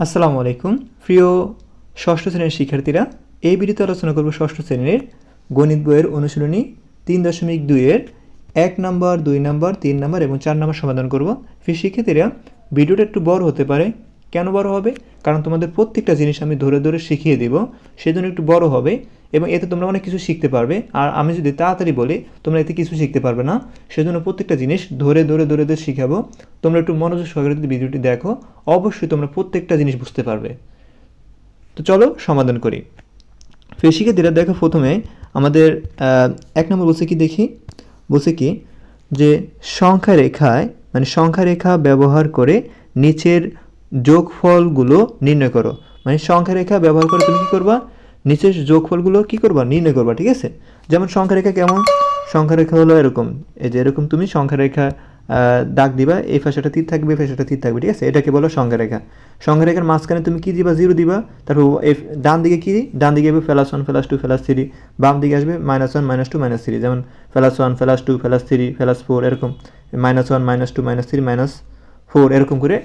আসসালামু আলাইকুম প্রিয় ষষ্ঠ শ্রেণীর শিক্ষার্থীরা, এই ভিডিওতে আলোচনা করব ষষ্ঠ শ্রেণীর গণিত বইয়ের অনুশীলনী 3.2-এর 1 নম্বর, 2 নম্বর, 3 নম্বর এবং 4 নম্বর সমাধান করব। প্রিয় শিক্ষার্থীরা, ভিডিওটা একটু বড় হতে পারে। কেন বড় হবে? কারণ তোমাদের প্রত্যেকটা জিনিস আমি ধরে ধরে শিখিয়ে দেব, সেজন্য একটু বড় হবে এবং এতে তোমরা অনেক কিছু শিখতে পারবে। আর আমি যদি তাড়াতাড়ি বলি তোমরা এতে কিছু শিখতে পারবে না, সেজন্য প্রত্যেকটা জিনিস ধরে ধরে ধরে ধরে শিখাবো। তোমরা একটু মনোযোগ সহকারে যদি ভিডিওটি দেখো, অবশ্যই তোমরা প্রত্যেকটা জিনিস বুঝতে পারবে। তো চলো সমাধান করি। শিক্ষার্থীরা দেখো, প্রথমে আমাদের 1 নম্বর বলছে কি দেখি, বলছে কি যে সংখ্যা রেখায় মানে সংখ্যা রেখা ব্যবহার করে নিচের যোগফলগুলো নির্ণয় করো। মানে সংখ্যা রেখা ব্যবহার করে তুমি কী করবা? নিচের যোগফলগুলো কী করবা? নির্ণয় করবা। ঠিক আছে, যেমন সংখ্যা রেখা কেমন? সংখ্যা রেখা হলো এরকম, এই যে এরকম তুমি সংখ্যা রেখা দাগ দিবা, এই পাশেটা তীর থাকবে, এই পাশেটা তীর থাকবে। ঠিক আছে, এটাকে বলো সংখ্যা রেখা। সংখ্যা রেখার মাঝখানে তুমি কী দিবা? 0 দিবা। তারপর ডান দিকে কী? ডান দিকে আসবে +1 +2 +3, বাম দিকে আসবে -1 -2 -3, যেমন +1 +2 +3 +4, এরকম -1 -2 -3 -4 এরকম করে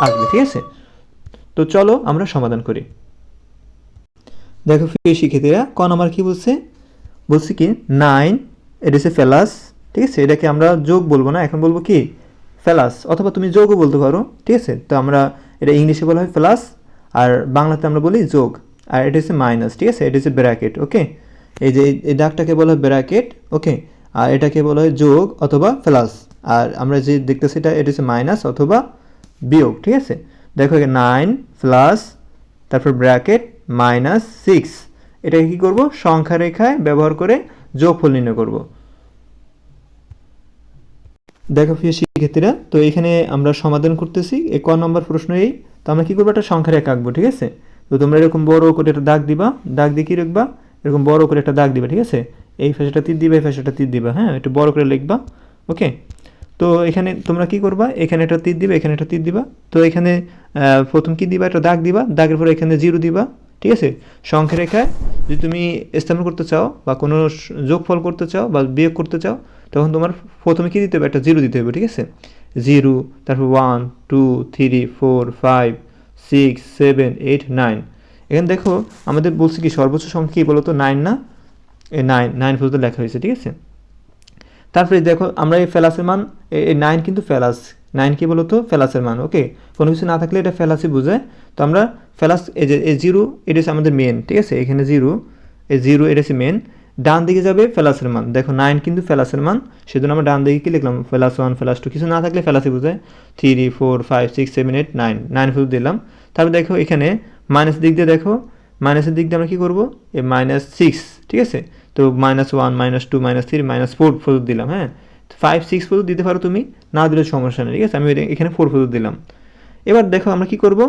আসবে। ঠিক আছে, তো চলো আমরা সমাধান করি। দেখো প্রিয় শিক্ষার্থীরা, ক নম্বর কী বলছে? বলছে কি 9, এটা হচ্ছে ফেলাস। ঠিক আছে, এটাকে আমরা যোগ বলবো না, এখন বলবো কি ফেলাস, অথবা তুমি যোগও বলতে পারো। ঠিক আছে, তো আমরা এটা ইংলিশে বলা হয় প্লাস, আর বাংলাতে আমরা বলি যোগ। আর এটা হচ্ছে মাইনাস। ঠিক আছে, এটা হচ্ছে ব্র্যাকেট। ওকে, এই যে এই দাগটাকে বলা হয় ব্র্যাকেট। ওকে, আর এটাকে বলা হয় যোগ অথবা প্লাস। আর আমরা যে দেখতেছি এটা হচ্ছে মাইনাস অথবা বিয়োগ। ঠিক আছে, দেখো এখানে 9 প্লাস তারপর ব্র্যাকেট -6, এটাকে কী করবো? সংখ্যা রেখায় ব্যবহার করে যোগফল নির্ণয় করব। দেখো প্রিয় শিক্ষার্থীরা, তো এখানে আমরা সমাধান করতেছি এই ক নম্বর প্রশ্ন। এই তো আমরা কী করবো? একটা সংখ্যা রেখা আঁকবো। ঠিক আছে, তো তোমরা এরকম বড় করে একটা দাগ দিবা, দাগ দিয়ে কী রাখবা? এরকম বড় করে একটা দাগ দিবা। ঠিক আছে, এই পাশেটা তীর দিবা, এই পাশেটা তীর দিবা। হ্যাঁ, একটু বড় করে লিখবা। ওকে, তো এখানে তোমরা কি করবা? এখানে একটা তীর দিবা, এখানে একটা তীর দিবা। তো এখানে প্রথম কি দিবা? একটা দাগ দিবা, দাগের পরে এখানে 0 দিবা। ঠিক আছে, সংখ্যা রেখায় যদি তুমি স্থাপন করতে চাও বা কোনো যোগফল করতে চাও বা বিয়োগ করতে চাও, তখন তোমার প্রথমে কী দিতে হবে? একটা 0 দিতে হবে। ঠিক আছে, 0, তারপর 1 2 3 4 5 6 7 8 9। এখানে দেখো আমাদের বলছে কি সর্বোচ্চ সংখ্যা কী বলো তো? 9 না? এই 9 পর্যন্ত লেখা হয়েছে। ঠিক আছে, তারপরে দেখো আমরা এই ফেলাসের মান, এই 9 কিন্তু ফেলাস, 9 কি বলো তো? ফেলাসের মান। ওকে, কোনো কিছু না থাকলে এটা ফেলাসই বোঝায়। তো আমরা ফেলাস, এই যে এই 0 এটা হচ্ছে আমাদের মেন। ঠিক আছে, এখানে 0, এই 0 এটা হচ্ছে মেন। ডান দিকে যাবে ফেলাসের মান। দেখো 9 কিন্তু ফেলাসের মান, সেজন্য আমরা ডান দিকে কি লিখলাম? +1 +2, কিছু না থাকলে ফেলাসই বোঝায়। 3 4 5 6 7 8 9, 9 ফুল দিলাম। তারপর দেখো এখানে মাইনাস দিক দিয়ে, দেখো মাইনাসের দিক দিয়ে আমরা কী করবো? এই -6। ঠিক আছে, তো -1 -2 -3 -4 ফজর দিলাম। হ্যাঁ, 5 6 ফজর দিতে পারো তুমি, না দিলে সমস্যা নেই। ঠিক আছে, আমি এখানে 4 ফজর দিলাম। এবার দেখো আমরা কি করব?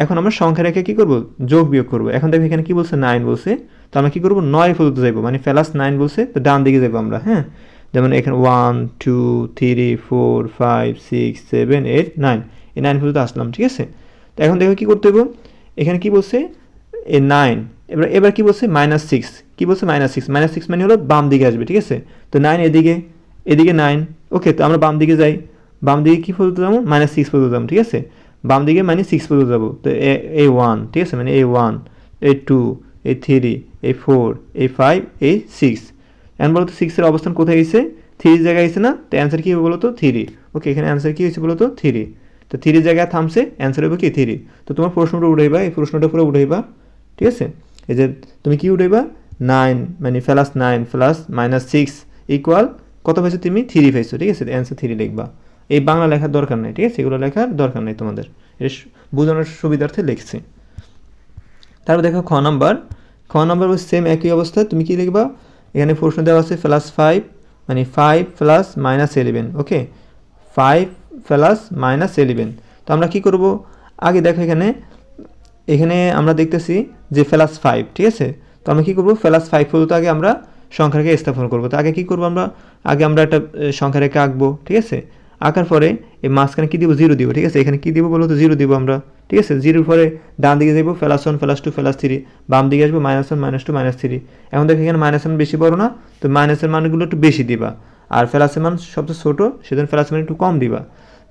এখন আমরা সংখ্যা রেখে কী করবো? যোগ বিয়োগ করবো। এখন দেখো এখানে কী বলছে? 9 বলছে, তো আমরা কী করবো? 9 পর্যন্ত যাইবো, মানে প্লাস 9 বলছে, তো ডান দিকে যাবো আমরা। হ্যাঁ, যেমন এখানে 1 2 3 4 5 6 7 8 9, এই 9 পর্যন্ত আসলাম। ঠিক আছে, তো এখন দেখো কী করতে হবে? এখানে কী বলছে? এই 9, এবার কী বলছে? -6। কী বলছে? -6, -6 মানে হলো বাম দিকে আসবে। ঠিক আছে, তো 9 এদিকে, এদিকে 9। ওকে, তো আমরা বাম দিকে যাই, বাম দিকে কী পর্যন্ত যাবো? -6 পর্যন্ত যাবো। ঠিক আছে, বাম দিকে -6 পর্যন্ত যাবো। তো এই 1, ঠিক আছে, মানে এই 1, এই 2, এই 3, এই 4, এই 5, এই 6। এখন বলো তো 6-এর অবস্থান কোথায় গেছে? 3 জায়গায় গেছে না? তো অ্যান্সার কী হবে বলো তো? 3। ওকে, এখানে অ্যান্সার কী হয়েছে বলো তো? 3। তো 3 জায়গায় থামছে, অ্যান্সার হবে কি? 3। তো তোমার প্রশ্নটা উঠাইবা, এই প্রশ্নটা পুরো উঠাইবা। ঠিক আছে, এই যে তুমি কি উঠাইবা? 9 মানে প্লাস 9 প্লাস -6 ইকুয়াল কত পাইছো তুমি? 3 পাইছো। ঠিক আছে, অ্যান্সার 3 লিখবা। এই বাংলা লেখার দরকার নেই। ঠিক আছে, এগুলো লেখার দরকার নেই তোমাদের, এটা বোঝানোর সুবিধার্থে লিখছি। তারপর দেখো খ নাম্বার, খ নাম্বার সেম একই অবস্থা। তুমি কি লিখবা? এখানে প্রশ্ন দেওয়া আছে +5 মানে 5 প্লাস -11। ওকে, 5 প্লাস -11। তো আমরা কি করব? আগে দেখো এখানে, এখানে আমরা দেখতেছি যে +5। ঠিক আছে, তো আমরা কী করবো? +5 পর্যন্ত আগে আমরা সংখ্যা রেখে স্থাপন করবো। তো আগে কী করবো? আগে আমরা একটা সংখ্যা রেখে আঁকবো। ঠিক আছে, আঁকার পরে এই মাঝখানে কী দিব? 0 দিব। ঠিক আছে, এখানে কী দিব বলো তো? 0 দিব আমরা। ঠিক আছে, 0-র পরে ডান দিকে যাবো +1 +2 +3, বাম দিকে আসবো -1 -2 -3। এখন দেখো এখানে -1 বেশি বড় না, তো মাইনাসের মানগুলো একটু বেশি দিবা, আর প্লাসের মান সবচেয়ে ছোটো, সেজন্য প্লাসের মান একটু কম দিবা।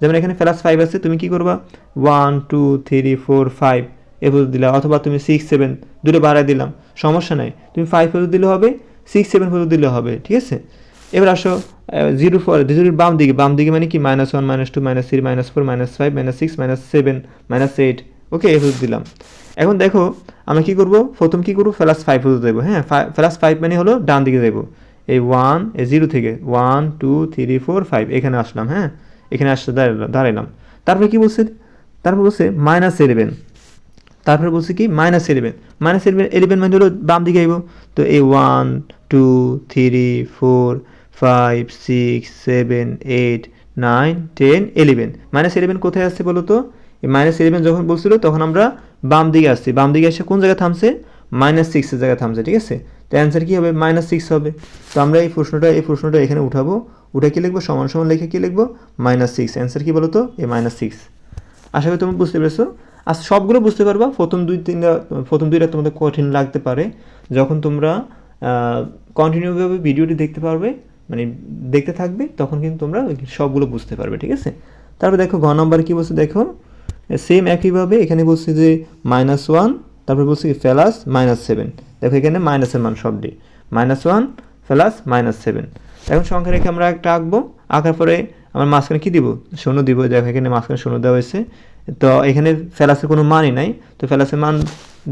যেমন এখানে +5 আছে, তুমি কি করবা 1 2 3 4 5 এ পর্যন্ত দিলা, অথবা তুমি 6 7 দুটো বাড়ায় দিলাম, সমস্যা নাই। তুমি 5 পর্যন্ত দিলে হবে, 6 7 পর্যন্ত দিলে হবে, ঠিক আছে। এবার আসো 0 পরে, 0 বাম দিকে মানে কি -1 -2 -3 -4 -5 -6 -7 -8, ওকে এই পর্যন্ত দিলাম। এখন দেখো আমরা কি করব, প্রথম কি করব +5 পর্যন্ত দেবো, হ্যাঁ +5 মানে হলো ডান দিকে দেবো, এই 1 এই 0 থেকে 1 2 3 4 5 এখানে আসলাম, হ্যাঁ এখানে আসতে দাঁড়াইলাম। তারপরে কি বলছে, তারপর বলছে -11, তারপরে বলছে কি -11, -11 মানে হলো বাম দিকে আইব, তো এই 1 2 3 4 5 6 7 8 9 10 11, -11 কোথায় আসছে বলো তো, এই -11 যখন বলছিল তখন আমরা বাম দিকে আসছি, বাম দিকে এসে কোন জায়গায় থামছে, -6 এর জায়গায় থামছে, ঠিক আছে। তো অ্যান্সার কি হবে, -6 হবে। তো আমরা এই প্রশ্নটা এখানে উঠাবো, উঠে কি লিখবো, সমান সমান লিখে কি লিখবো, -6। অ্যান্সার কি বলো তো, এই -6। আশা করি তুমি বুঝতে পেরেছো। আর সবগুলো বুঝতে পারবা, প্রথম দুইটা তোমাদের কঠিন লাগতে পারে, যখন তোমরা কন্টিনিউভাবে ভিডিওটি দেখতে পারবে, মানে দেখতে থাকবে, তখন কিন্তু তোমরা সবগুলো বুঝতে পারবে, ঠিক আছে। তারপর দেখো ঘ নম্বর কি বলছে, দেখো সেম একইভাবে এখানে বলছে যে -1, তারপর বলছে কি +7, দেখো এখানে মাইনাসের মান সবটি, -1 +7। এখন সংখ্যা রেখে আমরা একটা আঁকবো, আঁকার পরে আমার মাঝখানে কি দিব, শূন্য দিব, দেখো এখানে মাঝখানে শূন্য দেওয়া হয়েছে, তো এখানে ফেলাসের কোনো মানই নাই, তো ফেলাসের মান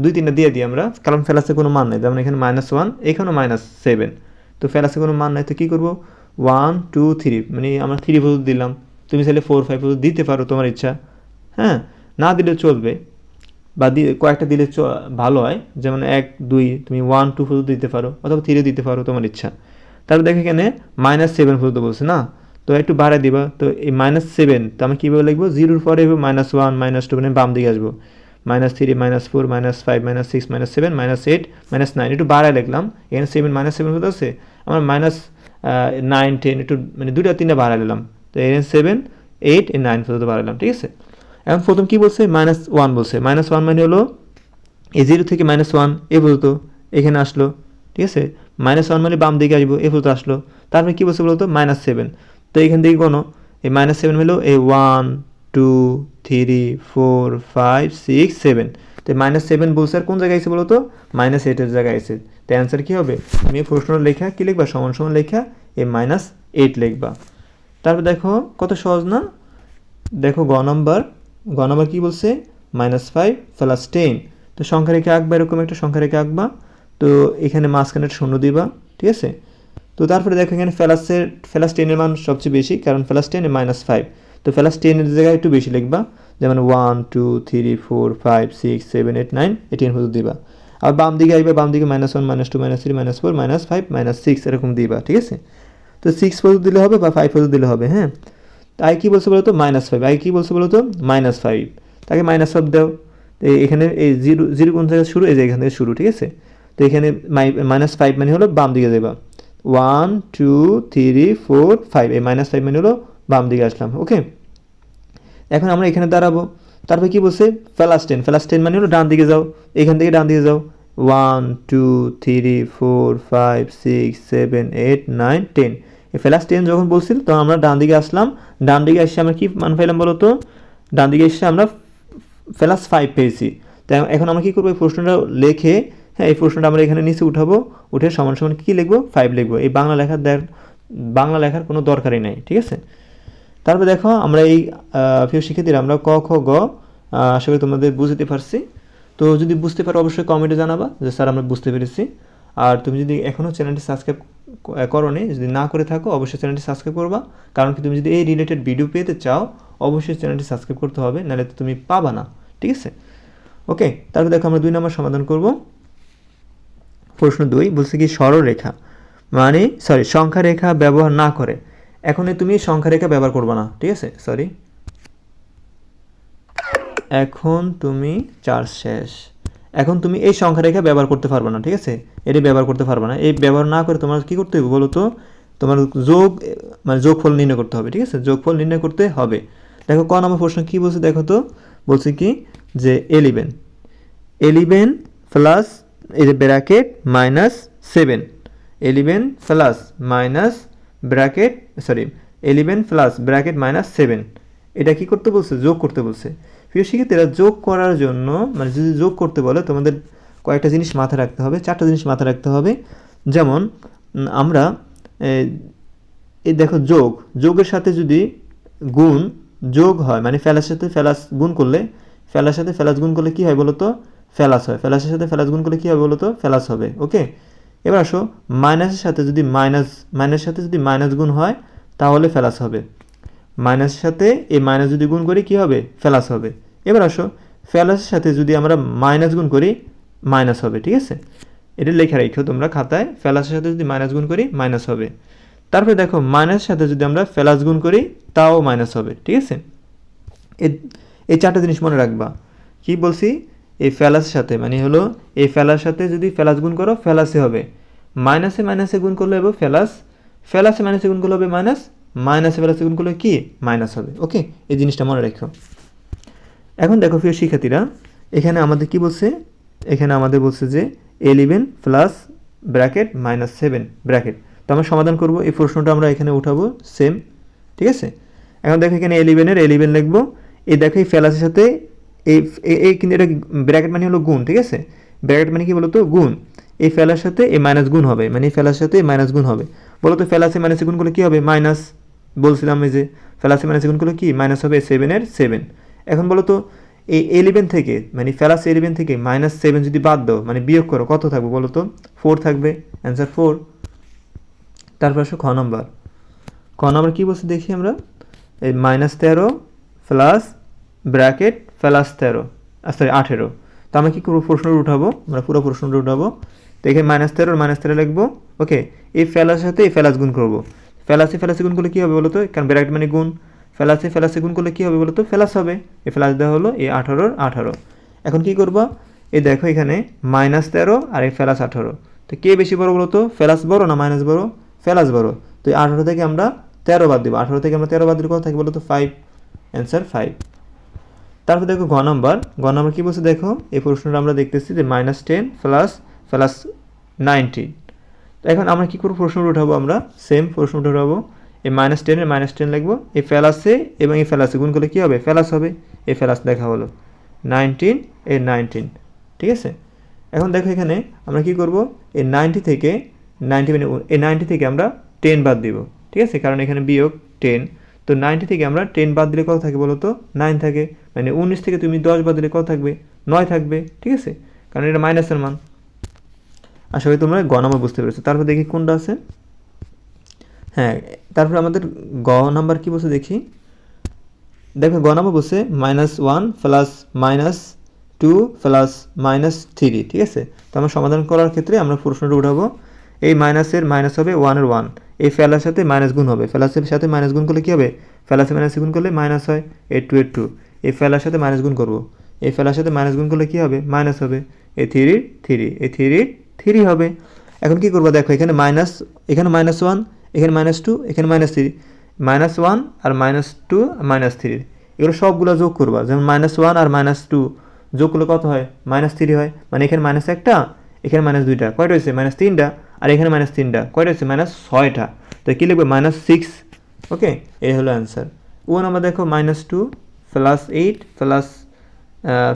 2-3টা দিয়ে দিই আমরা, কারণ ফেলাসের কোনো মান নাই, যেমন এখানে -1, এখানেও -7, তো ফেলাসের কোনো মান নাই, তো কী করবো 1 2 3, মানে আমরা 3 পর্যন্ত দিলাম, তুমি চাইলে 4 5 পর্যন্ত দিতে পারো, তোমার ইচ্ছা, হ্যাঁ না দিলে চলবে, বা কয়েকটা দিলে ভালো হয়, যেমন 1 2 তুমি 1 2 পর্যন্ত দিতে পারো, অথবা 3 দিতে পারো, তোমার ইচ্ছা। তারপর দেখো এখানে -7 পর্যন্ত বলছে না, তো একটু বাড়ায় দিবা, তো এই -7 তো আমি কীভাবে লিখবো, 0-র পরে -1 -2 মানে বাম দিকে আসবো, -3 -4 -5 -6 -7 -8 -9, একটু বাড়ায় লিখলাম, এখানে -7 পর্যন্ত আছে, আমার -9 10 একটু মানে 2-3টা বাড়ায় নিলাম, তো এখানে 7 8 9 পর্যন্ত বাড়ালাম, ঠিক আছে। এখন প্রথম কি বলছে, -1 বলছে, -1 মানে হলো এই 0 থেকে -1 এ পর্যন্ত এখানে আসলো, ঠিক আছে। -1 মানে বাম দিকে আসবো, এ পর্যন্ত আসলো, তারপরে কি বলছে বলতো -7, তো এখান থেকে কোনো এই -7 হলো এই 1 2 3 4 5 6 7, তো -7 বলছে, আর কোন জায়গায় আছে বলো তো, -8 এর জায়গায় আছে, তো অ্যান্সার কি হবে, তুমি এই প্রশ্ন লেখা কি লিখবা, সমান সমান লেখা এই -8 লিখবা। তারপর দেখো কত সহজ না, দেখো গ নম্বর কি বলছে, -5 + 10, তো সংখ্যা রেখে আঁকবা, এরকম একটা সংখ্যা রেখে আঁকবা, তো এখানে মাঝখানে শূন্য দিবা, ঠিক আছে। তো তারপরে দেখো এখানে +10 এর মান সবচেয়ে বেশি, কারণ +10 এ -5, তো +10 এর জায়গায় একটু বেশি লিখবা, যেমন 1 2 3 4 5 6 7 8 9 10 পর্যন্ত দিবা। আর বাম দিকে আইবা, বাম দিকে -1 -2 -3 -4 -5 -6 এরকম দিবা, ঠিক আছে। তো 6 পর্যন্ত দিলে হবে বা 5 পর্যন্ত দিলে হবে, হ্যাঁ। তাই কি বলছে বলতো, -5, আই কি বলছে বলতো, -5, তাকে -5 দাও, তো এখানে এই 0 কোন জায়গায় শুরু, এই যে এখান থেকে শুরু, ঠিক আছে। তো এখানে -5 মানে হলো বাম দিকে যাবা, 1 2 3 4 5, এই -5 মানে হলো বাম দিকে আসলাম, ওকে। এখন আমরা এখানে দাঁড়াবো, তারপরে কি বলছে, +10 মানে হলো ডান দিকে যাও, এখান থেকে ডান দিকে যাও, 1 2 3 4 5 6 7 8 9 10, এই +10 যখন বলছিল তখন আমরা ডান দিকে আসলাম, ডান দিকে এসে আমরা কি মান পেলাম বলো তো, ডান দিকে এসে আমরা +5 পেয়েছি। তো এখন আমরা কি করবো, এই প্রশ্নটা লিখে, হ্যাঁ এই প্রশ্নটা আমরা এখানে নিচে উঠাবো, উঠে সমান সমান কী লিখবো, 5 লিখবো, এই বাংলা লেখার কোনো দরকারই নাই, ঠিক আছে। তারপর দেখো আমরা এই প্রিয় শিক্ষার্থীরা আমরা ক খ গ আশা করি তোমাদের বুঝতে পারছি। তো যদি বুঝতে পারো অবশ্যই কমেন্টে জানাবা যে স্যার আমরা বুঝতে পেরেছি। আর তুমি যদি এখনও চ্যানেলটি সাবস্ক্রাইব করোনি, যদি না করে থাকো অবশ্যই চ্যানেলটি সাবস্ক্রাইব করবা, কারণ কি তুমি যদি এই রিলেটেড ভিডিও পেতে চাও অবশ্যই চ্যানেলটি সাবস্ক্রাইব করতে হবে, নাহলে তো তুমি পাবা না, ঠিক আছে। ওকে, তারপর দেখো আমরা 2 নম্বর সমাধান করব। প্রশ্ন 2 বলছে কি সরলরেখা মানে সংখ্যা রেখা ব্যবহার না করে, এখন তুমি সংখ্যা রেখা ব্যবহার করবে না, ঠিক আছে, এখন তুমি চার্জ শেষ, এখন তুমি এই সংখ্যা রেখা ব্যবহার করতে পারবে না, ঠিক আছে, এটি ব্যবহার করতে পারবে না, এই ব্যবহার না করে তোমার কি করতে হবে বলো তো, তোমার যোগফল নির্ণয় করতে হবে, ঠিক আছে, যোগফল নির্ণয় করতে হবে। দেখো ক নম্বর প্রশ্ন কি বলছে, দেখো তো বলছে কি যে 11 প্লাস এই যে ব্র্যাকেট -7, 11 প্লাস ব্র্যাকেট -7, এটা কি করতে বলছে, যোগ করতে বলছে। প্রিয় শিক্ষার্থীরা, যোগ করার জন্য মানে যদি যোগ করতে বলে তোমাদের কয়েকটা জিনিস মাথায় রাখতে হবে, 4টা জিনিস মাথায় রাখতে হবে। যেমন আমরা এই দেখো যোগের সাথে যদি গুণ যোগ হয়, মানে ফেলার সাথে ফেলাস গুণ করলে, ফেলার সাথে ফেলাস গুণ করলে কি হয় বলো তো, ফেলাস হয়। ফেলাসের সাথে ফেলাস গুণ করলে কি হবে বলো তো, ফেলাস হবে। ওকে, এবার আসো মাইনাসের সাথে যদি মাইনাসের সাথে যদি মাইনাস গুণ হয় তাহলে ফেলাস হবে। মাইনাসের সাথে এই মাইনাস যদি গুণ করি কি হবে, ফেলাস হবে। এবার আসো ফেলাসের সাথে যদি আমরা মাইনাস গুণ করি মাইনাস হবে। ঠিক আছে, এটা লেখা রাখো তোমরা খাতায়, ফেলাসের সাথে যদি মাইনাস গুণ করি মাইনাস হবে। তারপরে দেখো মাইনাসের সাথে যদি আমরা ফেলাস গুণ করি তাও মাইনাস হবে। ঠিক আছে, এই 4টা জিনিস মনে রাখবা। কি বলছি, এই ফেলাসের সাথে মানে হলো এই ফেলার সাথে যদি ফেলাস গুণ করো ফেলাসে হবে, মাইনাসে মাইনাসে গুণ করলে হবে ফেলাস, ফেলাসে মাইনাসে গুণ করলে হবে মাইনাস, মাইনাসে ফেলাসে গুণ করলে কি মাইনাস হবে। ওকে, এই জিনিসটা মনে রাখো। এখন দেখো প্রিয় শিক্ষার্থীরা, এখানে আমাদের কি বলছে, এখানে আমাদের বলছে যে 11 প্লাস ব্র্যাকেট -7 ব্র্যাকেট। তো আমরা সমাধান করব, এই প্রশ্নটা আমরা এখানে উঠাবো সেম। ঠিক আছে, এখন দেখো এখানে 11 লিখবো। এই দেখো এই ফেলাসের সাথে এই কিন্তু এটা ব্র্যাকেট মানে হলো গুণ। ঠিক আছে, ব্র্যাকেট মানে কি বলতো, গুণ। এই ফেলার সাথে এই মাইনাস গুণ হবে, মানে এই ফেলার সাথে মাইনাস গুণ হবে। বলো তো ফেলাসে মাইনাসে গুণ করলে কি হবে, মাইনাস। বলছিলাম এই যে ফেলাসে মাইনাসে গুণ করলে কি মাইনাস হবে, 7 7। এখন বলো তো এই 11 থেকে মানে ফেলাস 11 থেকে -7 যদি বাদ দাও মানে বিয়োগ করো, কত থাকবে বলো তো, 4 থাকবে। অ্যান্সার 4। তারপর আসো খ নম্বর। ক নম্বর কী বলছে দেখি আমরা, এই -13 প্লাস ব্র্যাকেট প্লাস 13 সরি 18। তো আমরা কী করবো, প্রশ্নটা উঠাবো, আমরা পুরো প্রশ্নটা উঠাবো। তো এখানে -13 লিখবো। ওকে, এই ফেলাসের সাথে এই ফেলাস গুণ করবো। ফেলাসে গুণ করলে কী হবে বলো তো, কারণ ব্র্যাকেট মানে গুণ, ফেলাসে গুণ করলে কী হবে বলো তো, ফেলাস হবে। এই ফেলাস দেওয়া হলো এই 18। এখন কি করবা, এই দেখো এখানে -13 আর এই ফেলাস 18। তো কে বেশি বড় বলো তো, ফেলাস বড় না মাইনাস বড়, ফেলাস বড়। তো এই 18 থেকে আমরা 13 বাদ দিব, 18 থেকে আমরা 13 বাদ দিলে কত থাকে বলো তো, 5। অ্যান্সার 5। তারপর দেখো ঘ নম্বর কী বলছে দেখো, এই প্রশ্নটা আমরা দেখতেছি যে -10 প্লাস 19। তো এখন আমরা কী করবো, প্রশ্নটা উঠাবো, আমরা সেম প্রশ্নটা উঠাবো। এই -10 লিখবো, এই ফেলাসে এবং এই ফেলাসে গুণ করলে কী হবে, ফেলাস হবে। এই ফেলাস দেখা হলো 19 এই 19। ঠিক আছে, এখন দেখো এখানে আমরা কি করব, এই 90 থেকে 90 মানে এই 90 থেকে আমরা 10 বাদ দিব। ঠিক আছে, কারণ এখানে বিয়োগ 10। তো 90 থেকে আমরা 10 বাদ দিলে কত থাকে বলো তো, 9 থাকে। মানে 19 থেকে তুমি 10 বাদ দিলে কত থাকবে, 9 থাকবে। ঠিক আছে, কারণ এটা মাইনাসের মান। আশা করি তোমরা গ নম্বর বুঝতে পেরেছো। তারপর দেখি কোনটা আছে, হ্যাঁ তারপর আমাদের গ নাম্বার কী বলছে দেখি। দেখো গ নম্বর বলছে -1 প্লাস -2 প্লাস -3। ঠিক আছে, তো আমরা সমাধান করার ক্ষেত্রে আমরা প্রশ্নটা উঠাবো। এই মাইনাসের মাইনাস হবে 1 এর 1, এই ফেলার সাথে মাইনাস গুণ হবে, ফেলাসের সাথে মাইনাস গুণ করলে কী হবে, ফেলাসে মাইনাসে গুণ করলে মাইনাস হয়। এই 2 এর 2, এই ফেলার সাথে মাইনাস গুণ করবো, এই ফেলার সাথে মাইনাস গুণ করলে কী হবে, মাইনাস হবে। এই 3 3, এই 3 3 হবে। এখন কী করবো দেখো, এখানে মাইনাস, এখানে -1, এখানে -2, এখানে -3, -1 আর -2 -3 এগুলো সবগুলো যোগ করবা। যেমন -1 আর -2 যোগ করলে কত হয়, -3 হয়। মানে এখানে -1টা, এখানে -2টা, কয়টা হয়েছে, -3টা। আর এখানে -3টা, কয়টা হয়েছে, -6টা। তো কী লিখবে, -6। ওকে, এই হলো অ্যান্সার। ওয়ান আমরা দেখো -2 প্লাস 8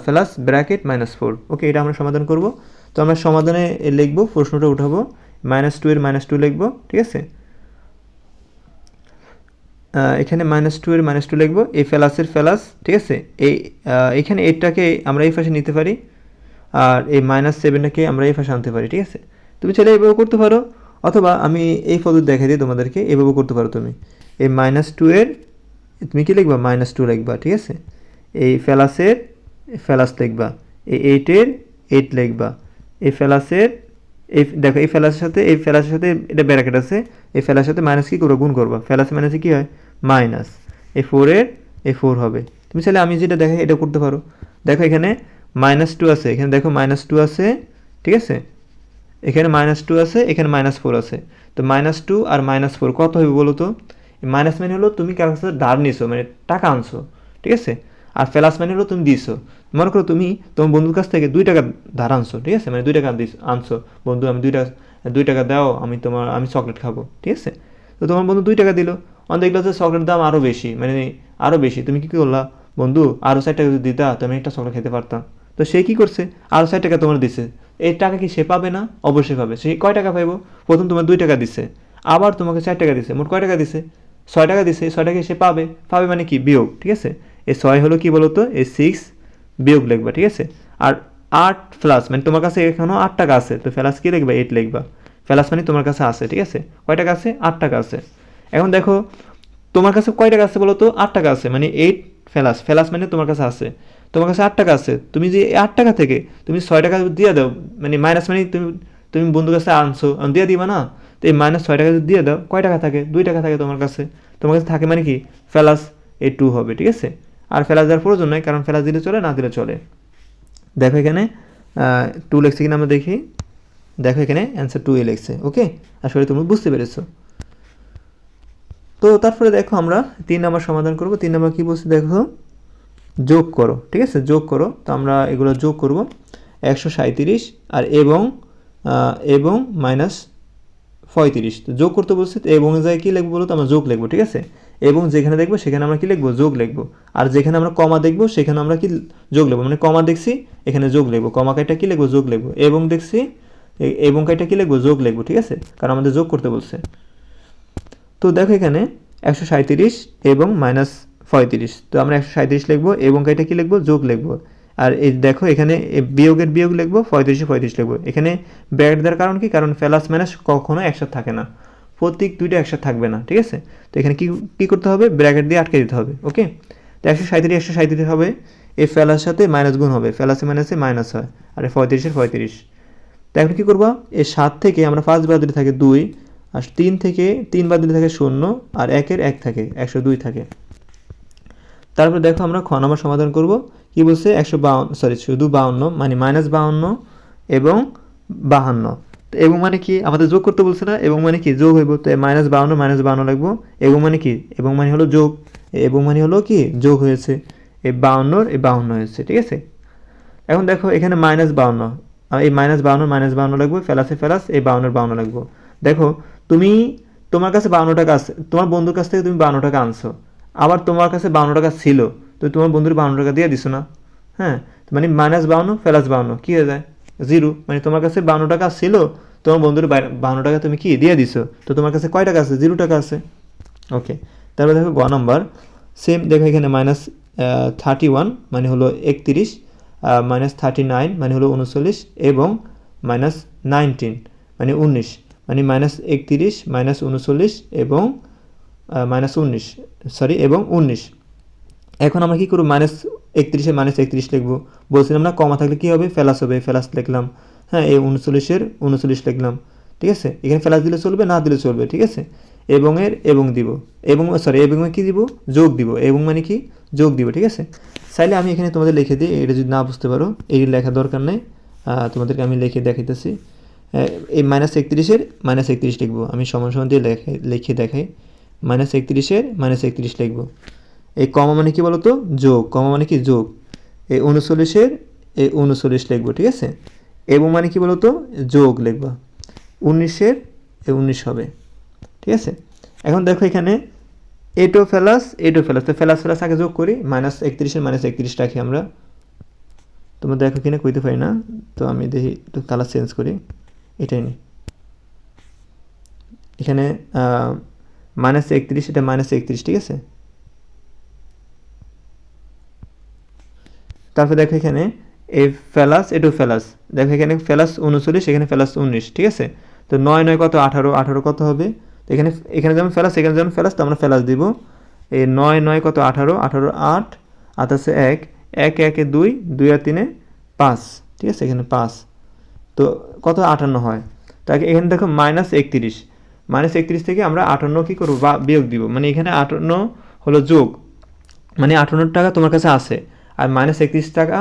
প্লাস ব্র্যাকেট -4। ওকে, এটা আমরা সমাধান করব। তো আমরা সমাধানে লিখবো, প্রশ্নটা উঠাবো, -2 এর -2 লিখবো। ঠিক আছে, এখানে -2 এর -2 লিখবো, এই ফেলাসের ফেলাস। ঠিক আছে, এইখানে 8টাকে আমরা এই পাশে নিতে পারি, আর এই -7টাকে আমরা এই পাশে আনতে পারি। ঠিক আছে, তুমি চাইলে এইভাবে করতে পারো, অথবা আমি এই পদ্ধতি দেখাই দিই তোমাদেরকে, এইভাবে করতে পারো তুমি। এই -2 এর তুমি কী লিখবা, -2 লিখবা। ঠিক আছে, এই ফেলাসের ফেলাস লিখবা, এই 8 এর 8 লিখবা, এই ফেলাসের এই দেখো এই ফেলাসের সাথে এটা ব্র্যাকেট আছে, এই ফেলাসের সাথে মাইনাস কী করবো, গুণ করবা। ফেলাসে মাইনাসে কী হয়, মাইনাস। এই 4 এর এই 4 হবে। তুমি চাইলে আমি যেটা দেখাই এটা করতে পারো। দেখো এখানে -2 আছে, এখানে দেখো -2 আছে। ঠিক আছে, এখানে -2 আছে, এখানে -4 আছে। তো -2 আর -4 কত হবে বলো তো। মাইনাস মানে হলো তুমি কারোর কাছে ধার নিছো, মানে টাকা আনছো। ঠিক আছে, আর প্লাস মানে হলো তুমি দিছো। মনে করো তুমি তোমার বন্ধুর কাছ থেকে 2 টাকা ধার আনছো। ঠিক আছে, মানে 2 টাকা আনছো, বন্ধু আমি 2 টাকা দাও, আমি চকলেট খাবো। ঠিক আছে, তো তোমার বন্ধু 2 টাকা দিল, অন দেখলো যে চকলেটের দাম আরও বেশি, মানে আরও বেশি, তুমি কী করলা বন্ধু আরও 4 টাকা যদি দিতা তো আমি একটা চকলেট খেতে পারতাম। তো সে কী করছে, আরও 4 টাকা তোমার দিছে, এই টাকা কি সে পাবে না? অবশ্যই পাবে। সে কয় টাকা পাইব? প্রথম তোমার 2 টাকা দিছে, আবার তোমাকে 4 টাকা দিছে, মোট কয় টাকা দিছে? 6 টাকা দিছে। 6 টাকা সে পাবে, পাবে মানে কি বিয়োগ, ঠিক আছে। এই 6 হলো কি বলো তো, এই 6 বিয়োগ লিখবা, ঠিক আছে। আর 8 প্লাস মানে তোমার কাছে এখনও 8 টাকা আছে, তো প্লাস কি লিখবা? 8 লিখবা। প্লাস মানে তোমার কাছে আছে, ঠিক আছে। কয় টাকা আছে? 8 টাকা আছে। এখন দেখো তোমার কাছে কয় টাকা আছে বলো তো? 8 টাকা আছে, মানে 8 প্লাস, প্লাস মানে তোমার কাছে আছে, তোমার কাছে 8 টাকা আছে। তুমি যে 8 টাকা থেকে তুমি 6 টাকা দিয়ে দাও, মানে মাইনাস মানে তুমি তুমি বন্ধুর কাছে আনছো, দিয়ে দিবা না? তো এই মাইনাস 6 টাকা যদি দিয়ে দাও, কয় টাকা থাকে? 2 টাকা থাকে তোমার কাছে। তোমার কাছে থাকে মানে কি প্লাস এই 2 হবে, ঠিক আছে। আর প্লাস দেওয়ার প্রয়োজন নয়, কারণ প্লাস দিলে চলে, না দিলে চলে। দেখো এখানে 2 লিখছে কিনা আমরা দেখি। দেখো এখানে অ্যান্সার 2 এ লিখছে। ওকে, আসলে তুমি বুঝতে পেরেছো। তো তারপরে দেখো আমরা 3 নাম্বার সমাধান করব। 3 নাম্বার কী বলছে দেখো, যোগ করো, ঠিক আছে, যোগ করো। তো আমরা এগুলো যোগ করব, 137 আর এবং মাইনাস 35। তো যোগ করতে বলছি, তো এবং যায় কী লিখবো বলো তো, আমরা যোগ লিখবো, ঠিক আছে। এবং যেখানে দেখবো সেখানে আমরা কী লিখবো? যোগ লিখবো। আর যেখানে আমরা কমা দেখবো সেখানে আমরা কি যোগ লিখবো, মানে কমা দেখছি এখানে যোগ লিখবো, কমা কাইটা কী লিখবো? যোগ লিখবো। এবং দেখছি এবং কাইটা কী লিখবো? যোগ লিখবো, ঠিক আছে, কারণ আমাদের যোগ করতে বলছে। তো দেখো এখানে 137 এবং মাইনাস 35, তো আমরা 137 লিখবো, এবং এটা কি লিখবো? যোগ লিখবো। আর এই দেখো এখানে বিয়োগের বিয়োগ লিখবো, 35 লিখবো। এখানে ব্র্যাকেট দেওয়ার কারণ কি? কারণ প্লাস মাইনাস কখনো একসাথে থাকে না, প্রতীক দুইটা একসাথে থাকবে না, ঠিক আছে। তো এখানে কি করতে হবে? ব্র্যাকেট দিয়ে আটকে দিতে হবে। ওকে, তো 137 হবে, এই প্লাসের সাথে মাইনাস গুণ হবে, প্লাসে মাইনাসে মাইনাস হয়, আর 35 তো এখন কী করবো? এই 7 থেকে আমরা 5 বাদ দিলে থাকে 2, আর 3 থেকে 3 বাদ দিলে থাকে 0, আর 1-এর 1 থাকে, 102 থাকে। তারপর দেখো আমরা খ নাম্বার সমাধান করব। কি বলছে? 152, শুধু 52 মানে মাইনাস 52 এবং 52। তো এবং মানে কি? আমাদের যোগ করতে বলছে না, এবং মানে কি যোগ হইব। তো -52 লাগবো। এবং মানে কি? এবং মানে হলো যোগ, এবং মানে হলো কি যোগ হয়েছে, এই 52 এই 52 হয়েছে, ঠিক আছে। এখন দেখো এখানে -52, এই -52 লাগবে, প্লাসে প্লাস, এই 52 লাগবো। দেখো তুমি তোমার কাছে 52 টাকা আছে, তোমার বন্ধুর কাছ থেকে তুমি 52 টাকা আনছো, আবার তোমার কাছে 52 টাকা ছিল, তো তোমার বন্ধুর 52 টাকা দিয়ে দিছো না? হ্যাঁ, মানে -52 প্লাস 52 কী হয়ে যায়? 0। মানে তোমার কাছে 52 টাকা ছিল, তোমার বন্ধুর 52 টাকা তুমি কি দিয়ে দিছো, তো তোমার কাছে কয় টাকা আছে? 0 টাকা আছে। ওকে, তারপর দেখো গ নাম্বার, সেম দেখো এখানে -31 মানে হলো 31, -39 মানে হলো 39, এবং -19 মানে 19, মানে -31 -39 এবং -19, এবং 19। এখন আমরা কী করবো? -31 এর -31 লিখবো। বলছিলাম না কমা থাকলে কী হবে? প্লাস হবে, প্লাস লিখলাম। হ্যাঁ, এই 39-এর 39 লিখলাম, ঠিক আছে। এখানে প্লাস দিলে চলবে, না দিলে চলবে, ঠিক আছে। এবং এর এবং দিব, এবং এবং কী দিব? যোগ দিব। এবং মানে কি? যোগ দিব, ঠিক আছে। চাইলে আমি এখানে তোমাদের লিখে দিই, এটা যদি না বুঝতে পারো এই লেখা দরকার নেই, তোমাদেরকে আমি লিখে দেখাইতেছি। এই -31-এর -31 লিখবো, আমি সমান সমান দিয়ে লিখে দেখাই। -31-এর -31 লিখবো। এই কমা মানে কি বলতো? যোগ, কমা মানে কি? যোগ। এই 39-এর এই 39 লিখবো, ঠিক আছে। এবং মানে কি বলতো? যোগ লিখবা। 19-এর এই 19 হবে, ঠিক আছে। এখন দেখো এখানে এটো প্লাস, তো প্লাস প্লাস আগে যোগ করি, -31-এর -31 রাখি আমরা। তোমরা দেখো কিনা কইতে পারি না, তো আমি দেখি একটু কালার চেঞ্জ করি, এটাই নিই। এখানে -31, এটা -31, ঠিক আছে। তারপর দেখো এখানে এই প্লাস, এটু প্লাস, দেখো এখানে প্লাস 39, এখানে প্লাস 19, ঠিক আছে। তো 9 9 কত? 18, 18 কত হবে? তো এখানে যেমন প্লাস, এখানে যেমন প্লাস, তো আমরা প্লাস দিব। এই 9 9 কত? 18, 18 8, আছে 1, 1 1 এ 2, 2 আর 3 এ 5, ঠিক আছে, এখানে 5। তো কত? 58 হয়। তো এখানে দেখো -31, -31 থেকে আমরা 58 কী করবো? বিয়োগ দিব, মানে এখানে 58 হলো যোগ, মানে 58 টাকা তোমার কাছে আছে, আর -31 টাকা,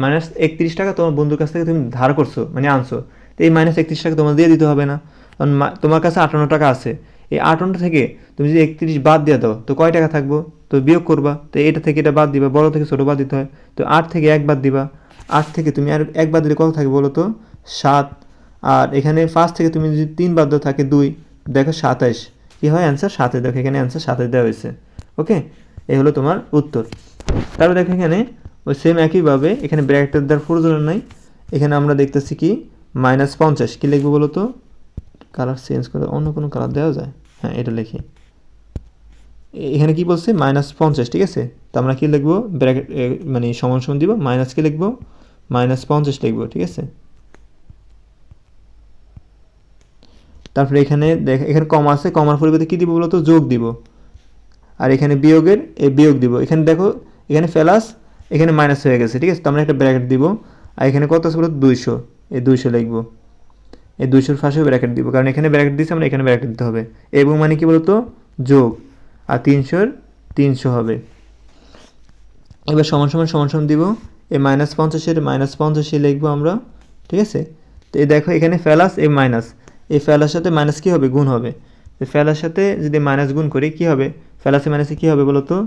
-31 টাকা তোমার বন্ধুর কাছ থেকে তুমি ধার করছো, মানে আনছো। তো এই -31 টাকা তোমার দিয়ে দিতে হবে না, কারণ তোমার কাছে 58 টাকা আছে। এই 58 থেকে তুমি যদি 31 বাদ দিয়ে দাও, তো কয় টাকা থাকবো? তো বিয়োগ করবা, তো এটা থেকে এটা বাদ দিবা, বড় থেকে ছোটো বাদ দিতে হয়। তো 8 থেকে 1 বাদ দিবা, 8 থেকে তুমি আর 1 বাদ দিলে কত থাকবে বলো তো? 7। আর এখানে 5 থেকে তুমি যদি 3 বাদ দাও থাকে 2, দেখো 27। কী হয় অ্যান্সার? 27। দেখো এখানে অ্যান্সার 27 দেওয়া হয়েছে। ওকে, এই হলো তোমার উত্তর। তারপর দেখো এখানে ওই সেম একইভাবে এখানে ব্র্যাকেটের দেওয়ার প্রয়োজন নাই, এখানে আমরা দেখতেছি কি -50 কী লিখবো বলো তো, কালার চেঞ্জ করে অন্য কোনো কালার দেওয়া যায়, হ্যাঁ এটা লিখি। এখানে কি বলছে -50, ঠিক আছে, তো আমরা কি লিখবো ব্র্যাকেট মানে সমান সমান দিব, মাইনাস কি লিখবো -50 লিখবো, ঠিক আছে। তারপরে এখানে দেখ এখানে কমা আছে, কমার পরিবর্তে কী দিব বলো তো, যোগ দিব। আর এখানে বিয়োগের বিয়োগ দিব। এখানে দেখো এখানে প্লাস এখানে মাইনাস হয়ে গেছে, ঠিক আছে, তো আমরা একটা ব্র্যাকেট দিব। আর এখানে কত আছে বলো 200, এই 200 লিখবো, এই 200-র পাশেও ব্র্যাকেট দিব, কারণ এখানে ব্র্যাকেট দিয়েছি আমরা, এখানে ব্র্যাকেট দিতে হবে। এবং মানে কি বলতো যোগ, আর 300-র 300 হবে। এবার সমান সমান সমান সমান দিব, এই -50-এর -50 লিখবো আমরা, ঠিক আছে। তো এই দেখো এখানে প্লাস এই মাইনাস, এই প্লাসের সাথে মাইনাস কী হবে, গুণ হবে। তো প্লাসের সাথে যদি মাইনাস গুণ করি কী হবে, প্লাসে মাইনাসে কী হবে বলো তো,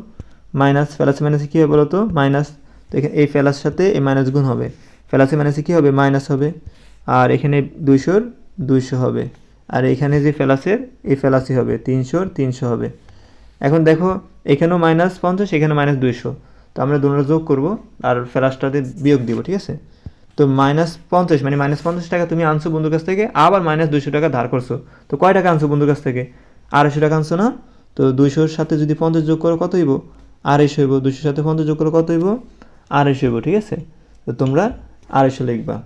মাইনাস, প্লাসে মাইনাসে কী হবে বলো তো, মাইনাস। তো এখানে এই প্লাসের সাথে এই মাইনাস গুণ হবে, প্লাসে মাইনাসে কী হবে, মাইনাস হবে। আর এখানে 200-র 200 হবে, আর এখানে যে প্লাসের এই প্লাসই হবে, 300-র 300 হবে। এখন দেখো এখানেও -50, এখানে -200, তো আমরা দুটোটা যোগ করব আর প্লাসটাতে বিয়োগ দিব, ঠিক আছে। তো -50 মানে -50 টাকা তুমি আনছো বন্ধুর কাছ থেকে, আবার -200 টাকা ধার করছো, তো কয় টাকা আনছো বন্ধুর কাছ থেকে, 250 টাকা আনছো না। তো 200-র সাথে যদি 50 যোগ করো কত হইব, 250 হইব। 200-র সাথে 50 যোগ করো কত হইব, 250 হইব, ঠিক আছে। তো তোমরা 250 লিখবা।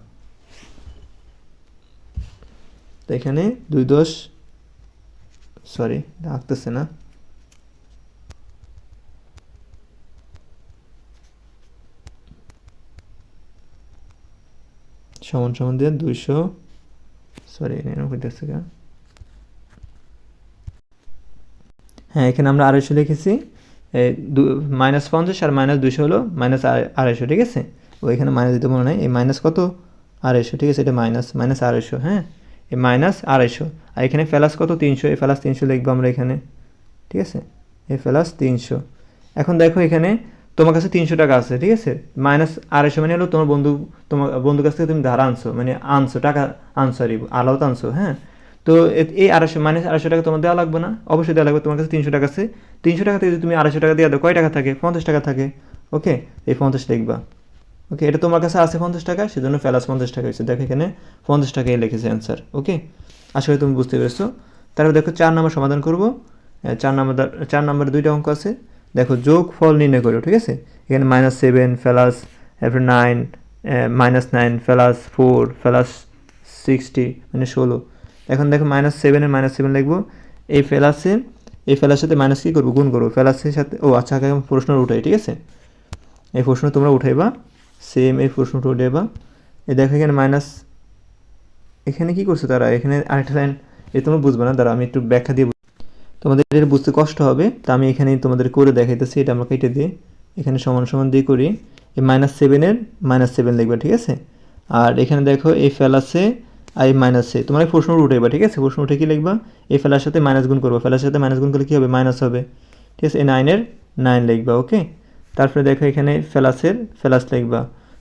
তো এখানে 2×10, সরি আঁকতেছে না, সমান সমান দিয়ে 200, সরি এরকম হইতেছে গা, হ্যাঁ এখানে আমরা 250 লিখেছি, -50 আর -200 হলো -250, ঠিক আছে। ওইখানে মাইনাস দিতে মনে নাই, এই মাইনাস কত 250, ঠিক আছে, এটা -250, হ্যাঁ এই -250। আর এখানে প্লাস কত 300, এই প্লাস 300 লিখবো আমরা এখানে, ঠিক আছে, এই প্লাস 300। এখন দেখো এখানে তোমার কাছে 300 টাকা আছে, ঠিক আছে, -250 মানে হলো তোমার বন্ধুর কাছ থেকে তুমি ধার আনছো, মানে আনছো টাকা আনছো আর আলাদা আনছো, হ্যাঁ। তো এই 250 টাকা তোমার দেওয়া লাগবে না, অবশ্যই দেওয়া লাগবে। তোমার কাছে 300 টাকা আছে, 300 টাকা থেকে যদি তুমি 250 টাকা দিয়ে দাও, কয় টাকা থাকে, 50 টাকা থাকে, ওকে। এই 50 লিখবা, ওকে। এটা তোমার কাছে আছে 50 টাকা, সেজন্য প্লাস 50 টাকা হয়েছে। দেখো এখানে 50 টাকাই লিখেছে অ্যান্সার, ওকে। আশা করি তুমি বুঝতে পেরেছো। তারপর দেখো 4 নম্বর সমাধান করব। 4 নম্বরে দুইটা অঙ্ক আছে। দেখো যোগ ফল নির্ণয় করো, ঠিক আছে। এখানে -7 প্লাস 9 -9 প্লাস 4 প্লাস 60 মানে 16। এখন দেখো -7 এর -7 লিখবো, এই প্লাসের সাথে মাইনাস কী করবো, গুণ করবো প্লাসের সাথে। ও আচ্ছা, আগে প্রশ্ন উঠাই, ঠিক আছে, এই প্রশ্ন তোমরা উঠাইবা, সেম এই প্রশ্নটা উঠাইবা। এই দেখো এখানে মাইনাস, এখানে কী করছো তারা, এখানে আরেকটা লাইন, এই তোমরা বুঝবে না, দাঁড়া আমি একটু ব্যাখ্যা দিয়ে, তোমাদের এটা বুঝতে কষ্ট হবে, তা আমি এখানে তোমাদের করে দেখাইতেছি। এটা আমরা কেটে দিই, এখানে সমান সমান দিয়ে করি। এই -7 এর -7 লিখবা, ঠিক আছে। আর এখানে দেখো এই প্লাসে আর এই মাইনাসে, তোমার এই প্রশ্ন উঠাইবা, ঠিক আছে। প্রশ্ন উঠে কি লিখবা, এই ফেলার সাথে মাইনাস গুণ করবা, ফেলার সাথে মাইনাস গুণ করলে কী হবে, মাইনাস হবে, ঠিক আছে। এই 9-এর 9 লিখবা, ওকে। তারপরে দেখো এখানে প্লাসের প্লাস লিখবা,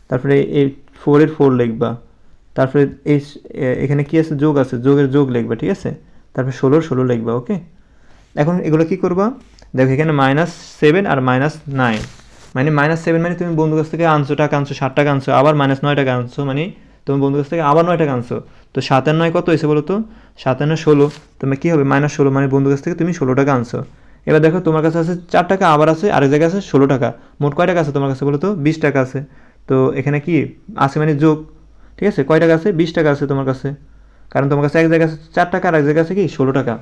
তারপরে এই 4-এর 4 লিখবা, তারপরে এই এখানে কি আছে, যোগ আছে, যোগের যোগ লিখবা, ঠিক আছে। তারপরে 16-র 16 লিখবা, ওকে। এখন এগুলো কি করবা, দেখো এখানে -7 আর -9, মানে -7 মানে তুমি বন্ধুর কাছ থেকে আনছো, টাকা আনছো, 60 টাকা আনছো, আবার -9 টাকা আনছো, মানে তুমি বন্ধুর কাছ থেকে আবার 9 টাকা আনছো। তো 7 আর 9 কত হয়েছে বলো তো, 7 আর 9 16, তোমার কী হবে -16, মানে বন্ধুর কাছ থেকে তুমি 16 টাকা আনছো। এবার দেখো তোমার কাছে আছে 4 টাকা, আবার আছে আরেক জায়গায় আছে 16 টাকা, মোট কয় টাকা আছে তোমার কাছে বলো তো, 20 টাকা আছে। তো এখানে কি আছে মানে যোগ, ঠিক আছে, কয় টাকা আছে, 20 টাকা আছে তোমার কাছে, কারণ তোমার কাছে এক জায়গায় আছে 4 টাকা আর এক জায়গায় আছে কি 16 টাকা,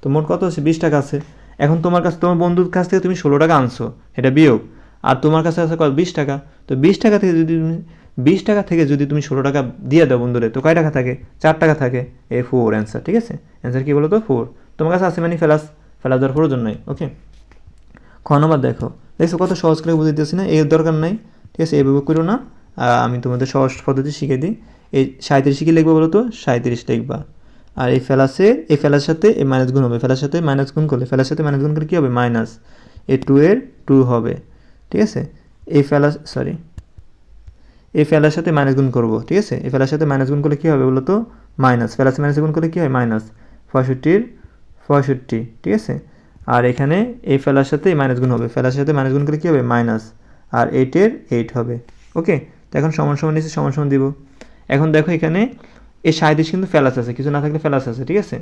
তো মোট কত আছে, 20 টাকা আছে। এখন তোমার কাছে তোমার বন্ধুর কাছ থেকে তুমি 16 টাকা আনছো, এটা বিয়োগ, আর তোমার কাছে আছে কত, 20 টাকা। তো 20 টাকা থেকে যদি তুমি 16 টাকা দিয়ে দাও বন্ধুরে, তো কয় টাকা থাকে, 4 টাকা থাকে, এ 4 অ্যান্সার, ঠিক আছে। অ্যান্সার কী বলো তো 4, তোমার কাছে আছে মানে ফেলাস দেওয়ার প্রয়োজন নাই, ওকে। খ নম্বর দেখো, দেখছো কত সহজ করে বুঝে দিতেছি না, এর দরকার নাই, ঠিক আছে, এভাবে করো না। আমি তোমাদের সহজ পদ্ধতি শিখিয়ে দিই। এই 37 কী লিখবো বলো তো, 37 লিখবা। আর এই ফেলার সাথে এই মাইনাস গুণ হবে, ফেলার সাথে মাইনাস গুণ করলে, ফেলার সাথে মাইনাস গুণ করলে কী হবে, মাইনাস, এই 2-এর 2 হবে, ঠিক আছে। এই ফেলার সাথে মাইনাস গুণ করবো, ঠিক আছে। এই ফেলার সাথে মাইনাস গুণ করলে কী হবে বলো তো, মাইনাস, ফেলার সাথে মাইনাস গুণ করলে কী হয়, -65-এর 65, ঠিক আছে। আর এখানে এই ফেলার সাথে মাইনাস গুণ হবে, ফেলার সাথে মাইনাস গুণ করলে কী হবে মাইনাস, আর 8-এর 8 হবে। ওকে, তো এখন সমান সমান নিচে সমান সমান দিব। এখন দেখো এখানে এই 37 কিন্তু ফেলাস আছে, কিছু না থাকলে ফেলাস আছে, ঠিক আছে।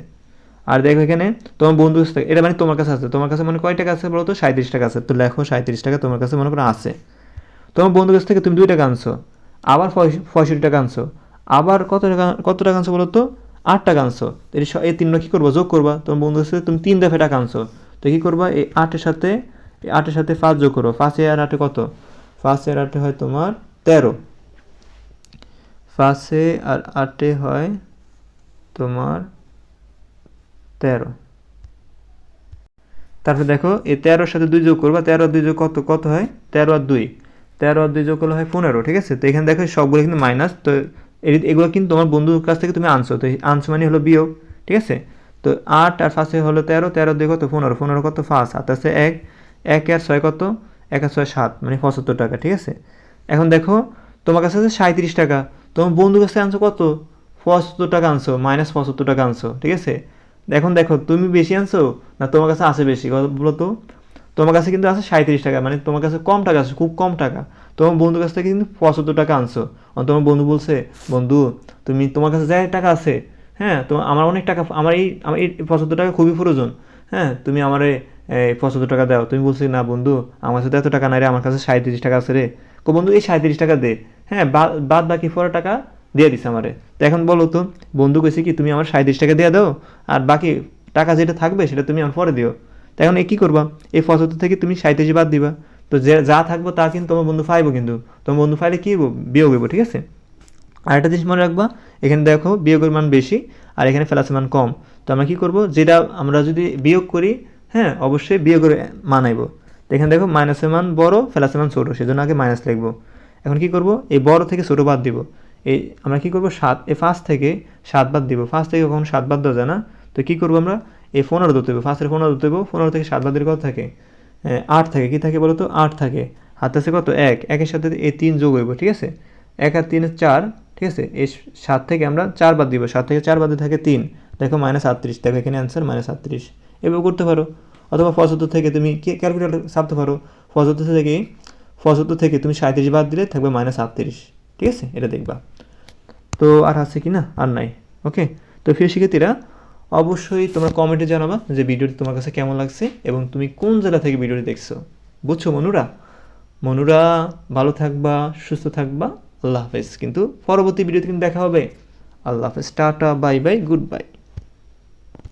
আর দেখো এখানে তোমার বন্ধু কাছে, এটা মানে তোমার কাছে আছে, তোমার কাছে মানে কয় টাকা আছে বলো তো, 37 টাকা আছে। তো লেখো 37 টাকা তোমার কাছে মনে করো আছে। তোমার বন্ধুর কাছ থেকে তুমি 2 টাকা আনছো, আবার 65 টাকা আনছো, আবার কত টাকা আনছো বলো তো, 8 টাকা আনছো। তো এই তিনটা কী করবো, যোগ করবা। তোমার বন্ধুর কাছে তুমি 3 দফে টাকা আনছো, তো কী করবা, এই 8-এর সাথে 5 যোগ করো। 5 আর 8 কত, 5 আর 8 হয় তোমার 13, 5 আর 8 হয় তোমার 13। তারপর দেখো এই 13-র সাথে 2 যোগ করবা, 13 আর 2 যোগ কত হয়, 13 আর 2, 13 আর 2 যোগ করলে হয় 15, ঠিক আছে। তো এখানে দেখো সবগুলো কিন্তু মাইনাস, তো এগুলো কিন্তু তোমার বন্ধুর কাছ থেকে তুমি আনছো, তো আনছো মানে হলো বিয়োগ, ঠিক আছে। তো 8 আর 5 হলো 13, 13 দিয়ে কত 15, 15 কত 5, 7 আছে 1, 1 আর 6 কত, 1 আর 6 7, মানে 75 টাকা, ঠিক আছে। এখন দেখো তোমার কাছে আছে 37 টাকা, তোমার বন্ধুর কাছে আনছো কত, 75 টাকা আনছো, মাইনাস 75 টাকা আনছো, ঠিক আছে। এখন দেখো তুমি বেশি আনছো না তোমার কাছে আছে বেশি, বলো তো। তোমার কাছে কিন্তু আছে 37 টাকা, মানে তোমার কাছে কম টাকা আছে, খুব কম টাকা। তোমার বন্ধুর কাছ থেকে কিন্তু 75 টাকা আনছো। আর তোমার বন্ধু বলছে, বন্ধু তুমি তোমার কাছে যাই টাকা আছে, হ্যাঁ তো আমার অনেক টাকা, আমার এই 75 টাকা খুবই প্রয়োজন, হ্যাঁ তুমি আমারে এই 75 টাকা দাও। তুমি বলছি না বন্ধু, আমার কাছে তো এত টাকা নাই রে, আমার কাছে 37 টাকা আছে রে। বন্ধু এই 37 টাকা দে, হ্যাঁ বাদ বাকি 4 টাকা দিয়ে দিছে আমারে। তো এখন বলো তো, বন্ধু কইছে কি তুমি আমার 37 টাকা দিয়ে দাও, আর বাকি টাকা যেটা থাকবে সেটা তুমি আমার পরে দিও। তো এখন কী করবা, এই 75 থেকে তুমি 37 বাদ দিবা, তো যা থাকবো তা কিন্তু তোমার বন্ধু পাইবো, কিন্তু তোমার বন্ধু পাইলে কী হইব, বিয়োগ হইব, ঠিক আছে। আর একটা জিনিস মনে রাখবা, এখানে দেখো বিয়োগের মান বেশি আর এখানে প্লাসের মান কম। তো আমরা কী করবো, যেটা আমরা যদি বিয়োগ করি, হ্যাঁ অবশ্যই বিয়োগের মান আইব। তো এখানে দেখো মাইনাসের মান বড়, প্লাসের মান ছোটো, সেজন্য আগে মাইনাস লিখবো। এখন কি করব, এই বড় থেকে ছোটো বাদ দিব। এই আমরা কি করব, 7 এই 5 থেকে 7 বাদ দিব। 5 থেকে কখন 7 বাদ দেওয়া যায় না, তো কী করবো আমরা, এই 15 ধরতে হবে, 5-এর 15 ধরতে হবে। 15 থেকে 7 বাদ দিলে কত থাকে, 8 থাকে। কী থাকে বলো তো, 8 থাকে। হাতে আছে কত, 1, 1-এর সাথে এই 3 যোগ হইব, ঠিক আছে। 1 আর 3 4, ঠিক আছে। এই 7 থেকে আমরা 4 বাদ দিব, 7 থেকে 4 বাদে থাকে 3, দেখো -38। দেখো এখানে অ্যান্সার -38। এভাবে করতে পারো। অথবা 75 থেকে তুমি ক্যালকুলেটর ছাপতে পারো। 75 থেকে তুমি 37 বাদ দিলে থাকবে -38, ঠিক আছে, এটা দেখবা। তো আর আছে কি না, আর নাই। ওকে, তো প্রিয় শিক্ষার্থীরা, অবশ্যই তোমরা কমেন্টে জানাবা যে ভিডিওটি তোমার কাছে কেমন লাগছে এবং তুমি কোন জেলা থেকে ভিডিওটি দেখছো। বুঝছো মনুরা ভালো থাকবা, সুস্থ থাকবা। আল্লাহ হাফেজ। কিন্তু পরবর্তী ভিডিওতে কিন্তু দেখা হবে। আল্লাহ হাফেজ, tata, bye bye, good bye.